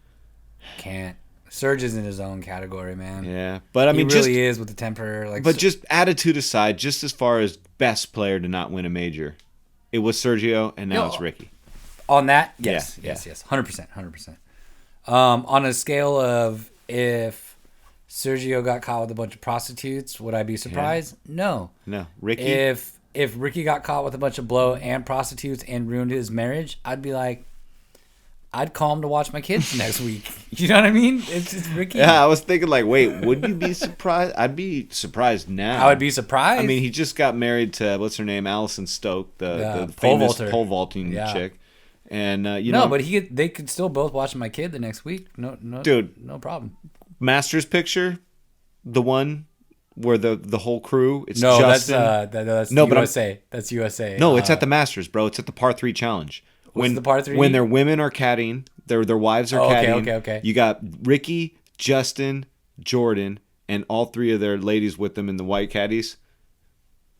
Can't. Serge is in his own category, man. Yeah, but I mean, he really is with the temper. Like, but just attitude aside, just as far as best player to not win a major, it was Sergio, and now it's Ricky. On that, yes, Yeah, yes, 100%. On a scale of if Sergio got caught with a bunch of prostitutes, would I be surprised? Yeah. No, Ricky. If Ricky got caught with a bunch of blow and prostitutes and ruined his marriage, I'd be like, I'd call him to watch my kids next week. You know what I mean? It's just Ricky. Yeah, I was thinking like, wait, would you be surprised? I'd be surprised now. I would be surprised. I mean, he just got married to what's her name, Alison Stoke, the pole famous vaulter. pole vaulting chick. And but they could still both watch my kid the next week. No, dude, no problem. Masters picture, the one where the whole crew. It's no, Justin. that's no, USA. That's USA. No, it's at the Masters, bro. It's at the par 3 challenge. What's the par 3? When their women are caddying, their wives are caddying. Okay. You got Ricky, Justin, Jordan, and all 3 of their ladies with them in the white caddies.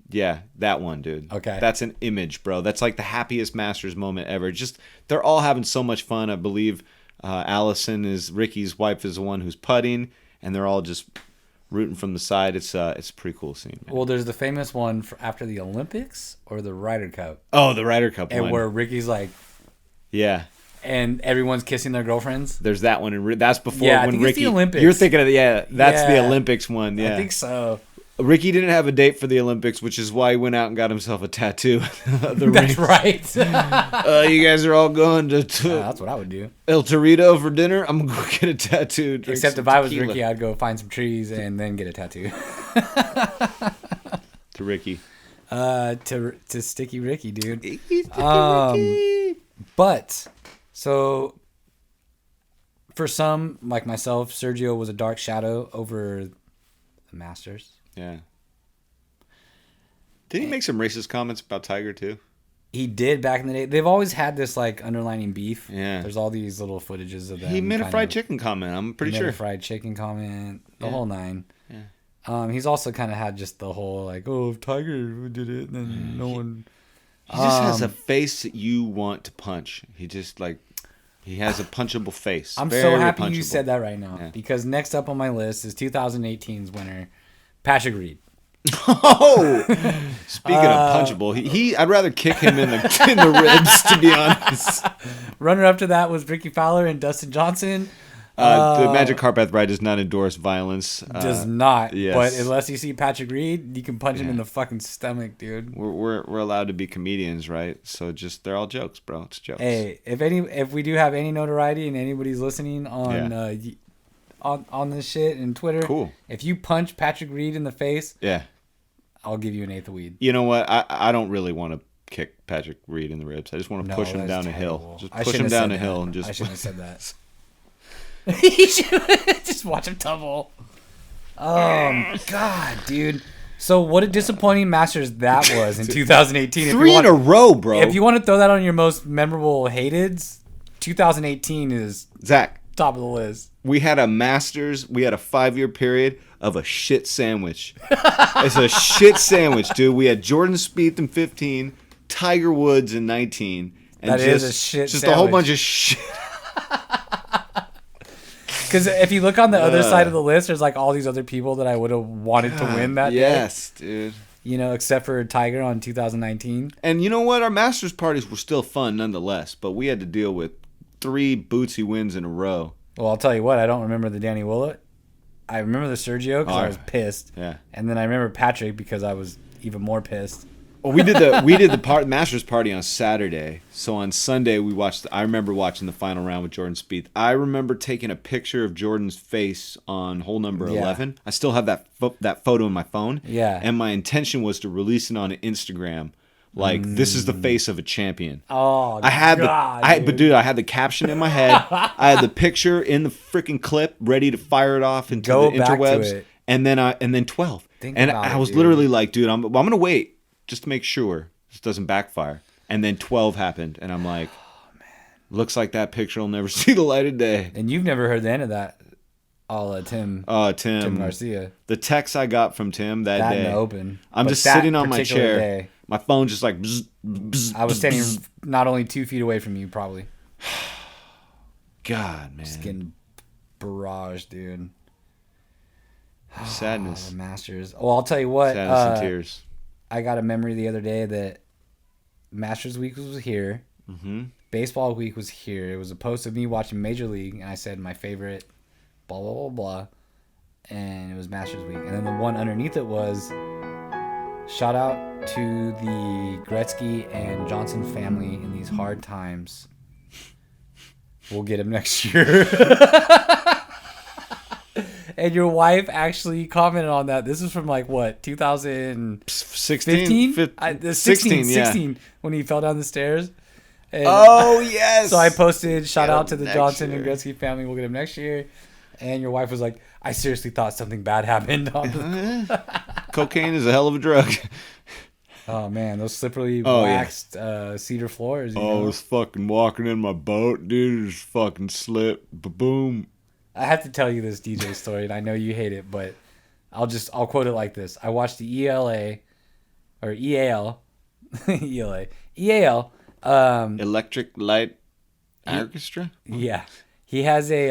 Yeah, that one, dude. Okay. That's an image, bro. That's like the happiest Masters moment ever. Just, they're all having so much fun. I believe Allison is Ricky's wife, is the one who's putting, and they're all just rooting from the side. It's a pretty cool scene, man. Well, there's the famous one for after the Olympics or the Ryder Cup. Oh, the Ryder Cup and one. where Ricky's like, yeah. And everyone's kissing their girlfriends. There's that one, and that's before I when think Ricky. It's the Olympics. You're thinking of that's the Olympics one. Yeah, I think so. Ricky didn't have a date for the Olympics, which is why he went out and got himself a tattoo. That's right. You guys are all going to that's what I would do. El Torito for dinner. I'm gonna go get a tattoo. Except if I was Ricky, I'd go find some trees and then get a tattoo. To Ricky. To Sticky Ricky, dude. Ricky. But so for some like myself, Sergio was a dark shadow over the Masters. Yeah. Did he make some racist comments about Tiger too? He did back in the day. They've always had this like underlining beef. Yeah. There's all these little footages of them. He made a fried chicken comment. I'm pretty sure. Made a fried chicken comment. The whole nine. Yeah. He's also kind of had just the whole like, oh, if Tiger did it, then no one. He just has a face that you want to punch. He just like. He has a punchable face. I'm Very so happy punchable. you said that right now because next up on my list is 2018's winner, Patrick Reed. Oh, speaking of punchable, he I'd rather kick him in the ribs, to be honest. Runner up to that was Ricky Fowler and Dustin Johnson. The Magic Carpet Ride does not endorse violence. Does not. Yes. But unless you see Patrick Reed, you can punch him in the fucking stomach, dude. We're allowed to be comedians, right? So just they're all jokes, bro. It's jokes. Hey, if we do have any notoriety and anybody's listening on on this shit and Twitter, cool. If you punch Patrick Reed in the face, I'll give you an eighth of weed. You know what? I don't really want to kick Patrick Reed in the ribs. I just want to push him down a hill. Just push him down a hill and just. I shouldn't have said that. He should just watch him tumble. Oh God, dude. So what a disappointing Masters that was in 2018. 3 in a row, bro. If you want to throw that on your most memorable hateds, 2018 is Zach. Top of the list. We had a Masters. We had a 5-year period of a shit sandwich. It's a shit sandwich, dude. We had Jordan Spieth in 15, Tiger Woods in 19, and that is a shit just sandwich. a whole bunch of shit. Because if you look on the other side of the list, there's like all these other people that I would have wanted to win that day. Yes, dude. You know, except for Tiger on 2019. And you know what? Our Masters parties were still fun nonetheless, but we had to deal with 3 Bootsy wins in a row. Well, I'll tell you what. I don't remember the Danny Willett. I remember the Sergio because I was pissed. Yeah. And then I remember Patrick because I was even more pissed. Well, we did the Masters party on Saturday. So on Sunday I remember watching the final round with Jordan Spieth. I remember taking a picture of Jordan's face on hole number 11. I still have that photo in my phone. Yeah. And my intention was to release it on Instagram. Like, this is the face of a champion. Oh, but I had the caption in my head. I had the picture in the freaking clip ready to fire it off into the interwebs. And then 12. I was literally like, dude, I'm going to wait just to make sure this doesn't backfire. And then 12 happened. And I'm like, looks like that picture will never see the light of day. And you've never heard the end of that. all Tim Tim Garcia. The text I got from Tim that That day. in the open. I'm But just that sitting on my particular chair. day, My phone just like bzz, bzz, I was bzz, standing bzz. not only 2 feet away from you, probably. God, man. Just getting barraged, dude. Sadness. The Masters. Well, I'll tell you what. Sadness and tears. I got a memory the other day that Masters Week was here. Mm-hmm. Baseball Week was here. It was a post of me watching Major League, and I said my favorite, blah, blah, blah, blah. And it was Masters Week. And then the one underneath it was, shout out to the Gretzky and Johnson family in these hard times. We'll get him next year. And your wife actually commented on that. This was from like what, 2015? 16? 16, yeah. 16 when he fell down the stairs. And Oh, yes. so I posted, shout Get him out to the next Johnson year. and Gretzky family. We'll get him next year. And your wife was like, I seriously thought something bad happened. Cocaine is a hell of a drug. Oh, man. Those slippery, Oh, yeah. waxed cedar floors. You I know? was fucking walking in my boat, dude. It just fucking slipped. Ba-boom. I have to tell you this DJ story, and I know you hate it, but I'll quote it like this. I watched the EAL. Electric Light Orchestra? Yeah. He has he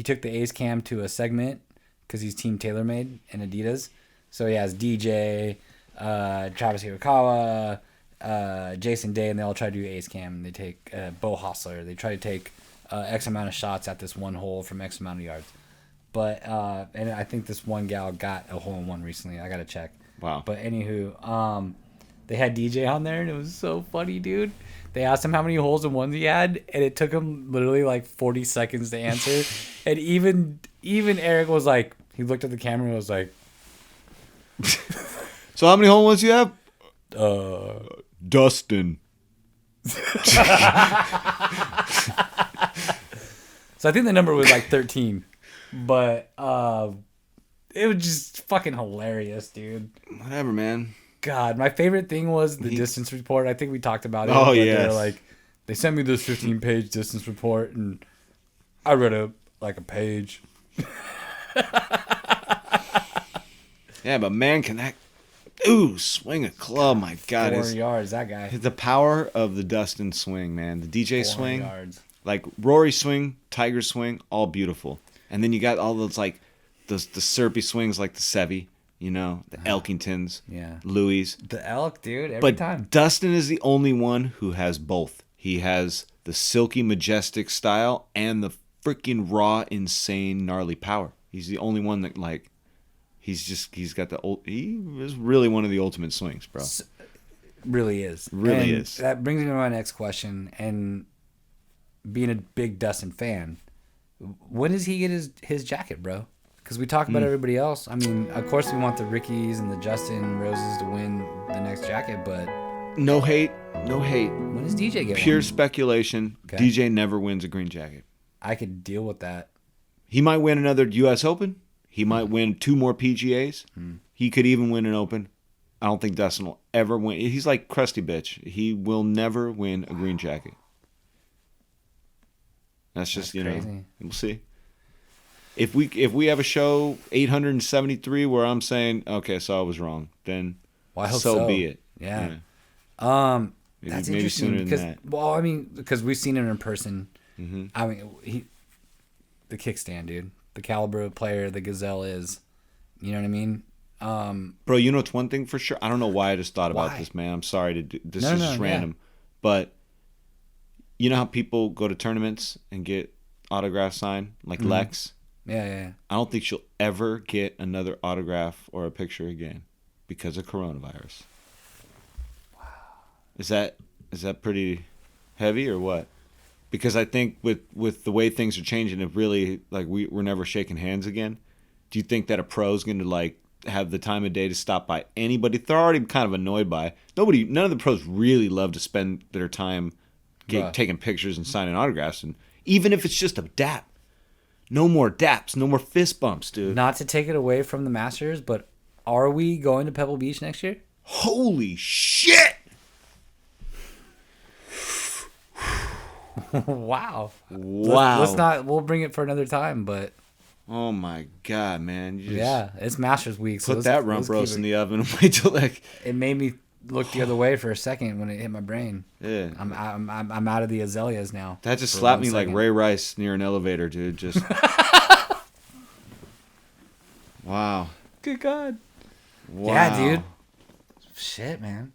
took the Ace Cam to a segment because he's Team TaylorMade and Adidas. So he has DJ, Travis Hirakawa, Jason Day, and they all try to do Ace Cam. They take Bo Hostler. They try to take X amount of shots at this one hole from X amount of yards. But and I think this one gal got a hole in one recently. I gotta check. Wow. But anywho, they had DJ on there, and it was so funny, dude. They asked him how many holes in ones he had, and it took him literally like 40 seconds to answer. And even Eric was like, he looked at the camera and was like, So how many home runs you have? Dustin. So I think the number was like 13. But it was just fucking hilarious, dude. Whatever, man. God, my favorite thing was the distance report. I think we talked about it. Oh, but yes. They're like, they sent me this 15-page distance report, and I read it like a page. Yeah, but man, can that... Ooh, swing a club. My God. 4 yards, that guy. The power of the Dustin swing, man. The DJ 400 swing. yards. Like Rory swing, Tiger swing, all beautiful. And then you got all those like the syrupy swings like the Seve, you know, the Elkingtons, Yeah. Louis. The elk, dude, every But time. Dustin is the only one who has both. He has the silky, majestic style and the freaking raw, insane, gnarly power. He's the only one that like, he's got the old. He is really one of the ultimate swings, bro. Really is. Really And is. That brings me to my next question. And being a big Dustin fan, when does he get his jacket, bro? Because we talk about everybody else. I mean, of course we want the Rickies and the Justin Roses to win the next jacket, but No hate, no hate. when does DJ get Pure one? speculation. Okay. DJ never wins a green jacket. I could deal with that. He might win another U.S. Open. He might win 2 more PGAs. He could even win an Open. I don't think Dustin will ever win. He's like Krusty Bitch. He will never win a green jacket. That's just, That's crazy. know, we'll see. If we have a show 873 where I'm saying, okay, so I was wrong, then Well, I hope so. be it. Yeah. Maybe, That's maybe interesting sooner because, than that. well, I mean, because we've seen him in person. Mm-hmm. I mean, the kickstand, dude, the caliber of player the Gazelle is. You know what I mean? Bro, you know it's one thing for sure. I don't know why I just thought about Why? this, man. I'm sorry to do this. No, Is no, just yeah. random, but you know how people go to tournaments and get autographs signed, like Mm-hmm. Lex. Yeah. I don't think she'll ever get another autograph or a picture again because of coronavirus. Wow. Is that pretty heavy or what? Because I think with the way things are changing, it really like we're never shaking hands again. Do you think that a pro's going to like have the time of day to stop by anybody they're already kind of annoyed by? None of the pros really love to spend their time Right. taking pictures and signing autographs, and even if it's just a dap. No more daps, no more fist bumps, dude. Not to take it away from the Masters, but are we going to Pebble Beach next year? Holy shit! Wow. Wow. Let's not. We'll bring it for another time, but Oh my god, man! You just Yeah, it's Masters week. So put that rump roast in the oven and wait till like. It made me look the other way for a second when it hit my brain. Yeah. I'm out of the azaleas now. That just for slapped 1 me like second. Ray Rice near an elevator, dude. Just. Wow. Good God. Wow. Yeah, dude. Shit, man.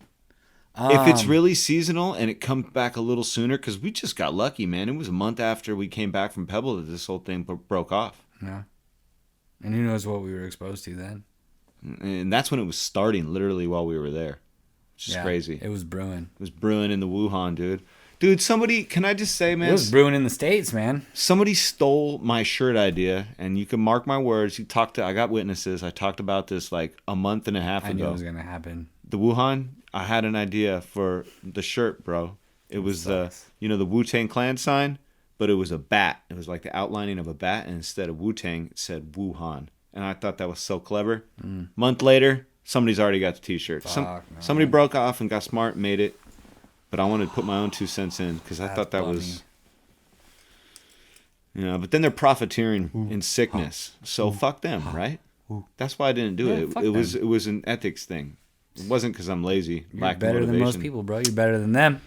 If it's really seasonal and it comes back a little sooner, because we just got lucky, man. It was a month after we came back from Pebble that this whole thing broke off. Yeah. And who knows what we were exposed to then. And that's when it was starting, literally while we were there. It's just crazy. It was brewing. It was brewing in the Wuhan, dude. Dude, somebody, can I just say, man? It was brewing in the States, man. Somebody stole my shirt idea, and you can mark my words. I got witnesses. I talked about this like a month and a half ago. I knew it was going to happen. The Wuhan, I had an idea for the shirt, bro. It was the Wu-Tang Clan sign, but it was a bat. It was like the outlining of a bat, and instead of Wu-Tang, it said Wuhan. And I thought that was so clever. Month later, somebody's already got the T-shirt. Somebody broke off and got smart and made it. But I wanted to put my own 2 cents in because I thought that was, but then they're profiteering in sickness. So fuck them, right? That's why I didn't do it. It was an ethics thing. It wasn't because I'm lazy. You're better than most people, bro. You're better than them.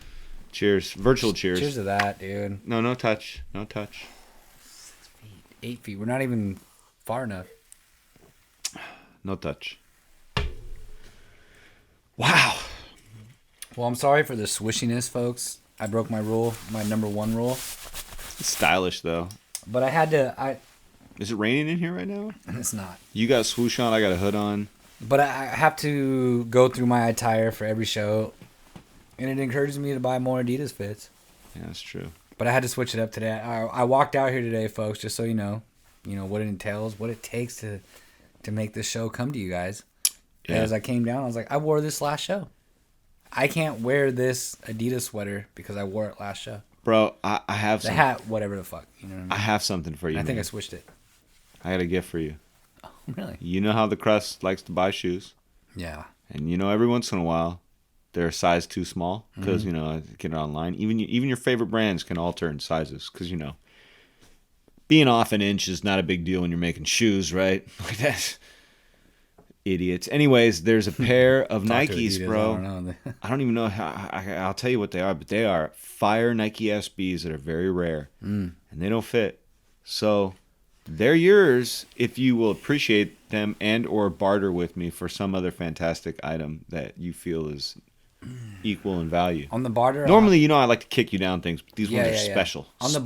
Cheers. Virtual cheers. Cheers to that, dude. No touch. No touch. 6 feet. 8 feet. We're not even far enough. No touch. Wow. Well, I'm sorry for the swishiness, folks. I broke my rule, my number 1 rule. It's stylish, though. But I had to. Is it raining in here right now? It's not. You got a swoosh on. I got a hood on. But I have to go through my attire for every show, and it encourages me to buy more Adidas fits. Yeah, that's true. But I had to switch it up today. I walked out here today, folks, just so you know what it entails, what it takes to make this show come to you guys. Yeah. As I came down, I was like, I wore this last show. I can't wear this Adidas sweater because I wore it last show. Bro, I have the hat, whatever the fuck. You know what I mean? I have something for you. I think I switched it. I got a gift for you. Oh, really? You know how the crust likes to buy shoes? Yeah. And every once in a while, they're a size too small because, I get it online. Even your favorite brands can alter in sizes because, being off an inch is not a big deal when you're making shoes, right? Like that's idiots. Anyways, there's a pair of Nikes, bro. I don't even know how. I'll tell you what they are, but they are fire Nike SBs that are very rare, and they don't fit. So they're yours if you will appreciate them and or barter with me for some other fantastic item that you feel is equal in value. On the barter, normally, I like to kick you down things, but these ones are special. On the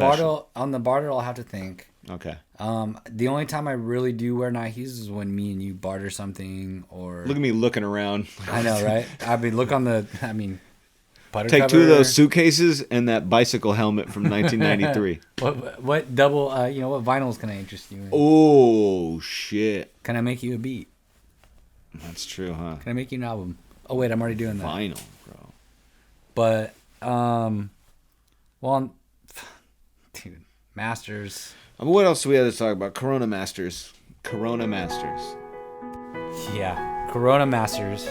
barter, I'll have to think. Okay. The only time I really do wear Nikes is when me and you barter something or. Look at me looking around. I know, right? Putter Take cover. 2 of those suitcases and that bicycle helmet from 1993. What double? What vinyls can I interest you in? Oh shit! Can I make you a beat? That's true, huh? Can I make you an album? Oh wait, I'm already doing that. Vinyl, bro. But dude, Masters. What else do we have to talk about? Corona Masters. Yeah, Corona Masters.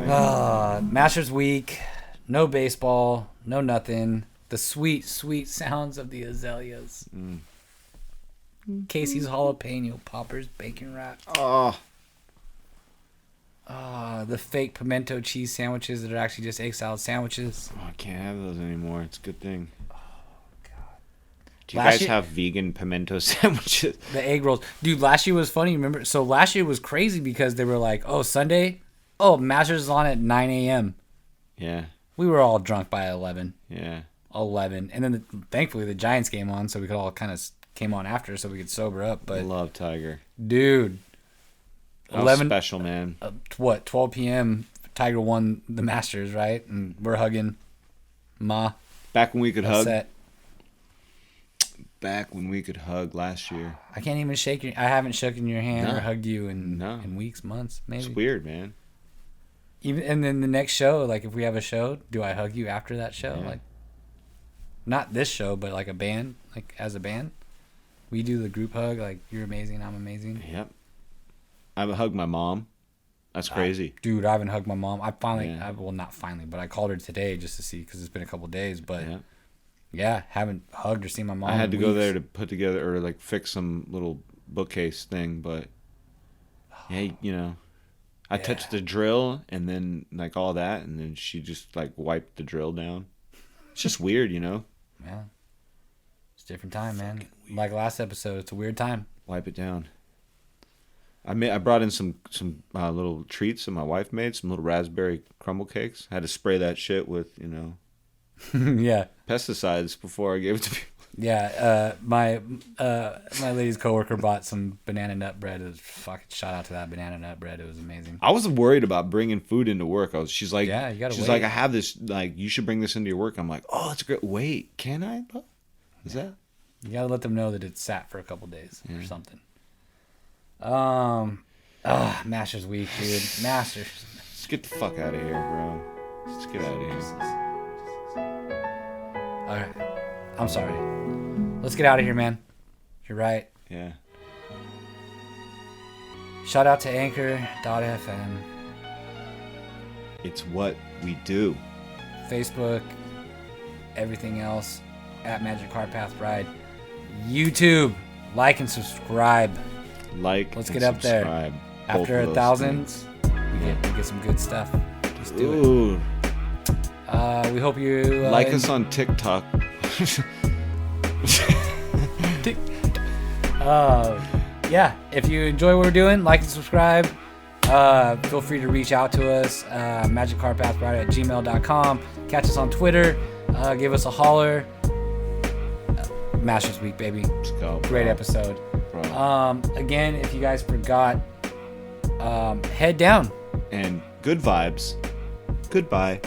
Masters week. No baseball. No nothing. The sweet, sweet sounds of the azaleas. Casey's jalapeno poppers, bacon wrap. The fake pimento cheese sandwiches that are actually just egg salad sandwiches. I can't have those anymore. It's a good thing. Do you Last guys have vegan pimento sandwiches? The egg rolls. Dude, last year was funny. Remember? So last year was crazy because they were like, oh, Sunday? Oh, Masters is on at 9 a.m. Yeah. We were all drunk by 11. Yeah. 11. And then, thankfully, the Giants came on, so we could all kind of came on after so we could sober up. But I love Tiger. Dude. That 11 was special, man. 12 p.m., Tiger won the Masters, right? And we're hugging Ma. Back when we could hug. Set. Back when we could hug last year. I can't even I haven't shaken your hand or hugged you in weeks, months, maybe. It's weird, man. And then the next show, like if we have a show, do I hug you after that show? Yeah. Like, not this show, but like a band, like as a band, we do the group hug. Like you're amazing, I'm amazing. Yep. I haven't hugged my mom. That's crazy, dude. I haven't hugged my mom. I finally, well, not finally, but I called her today just to see because it's been a couple days. But Yeah, haven't hugged or seen my mom. I had to in go weeks. there to put together or like fix some little bookcase thing, but yeah, you know, I touched the drill and then like all that, and then she just like wiped the drill down. It's just weird, you know. Yeah, it's a different time, man. Like last episode, it's a weird time. Wipe it down. I brought in some little treats that my wife made, some little raspberry crumble cakes. I had to spray that shit with, you know, Yeah, pesticides before I gave it to people. yeah. My lady's coworker bought some banana nut bread. It was fucking shout out to that banana nut bread. It was amazing. I was worried about bringing food into work. She's like, Yeah, you gotta she's wait. like, I have this, like, you should bring this into your work. I'm like, oh, that's great. Wait, can I? Is that? You gotta let them know that it's sat for a couple days or something. Masters week, dude. Masters. Let's get the fuck out of here, bro. Let's get out of here. All right. I'm sorry. Let's get out of here, man. You're right. Yeah. Shout out to Anchor.fm, It's what we do. Facebook, everything else at Magic Car Path Ride. YouTube, like and subscribe. Let's get up there. subscribe. After Both of 1,000, those we get some good stuff. Just things. do Ooh. it. We hope you Like us on TikTok. Yeah, if you enjoy what we're doing, like and subscribe. Feel free to reach out to us, magiccarpathride@gmail.com. Catch us on Twitter. Give us a holler. Masters Week, baby. Let's go, bro. Great episode. Bro. Again, if you guys forgot, head down. And good vibes. Goodbye.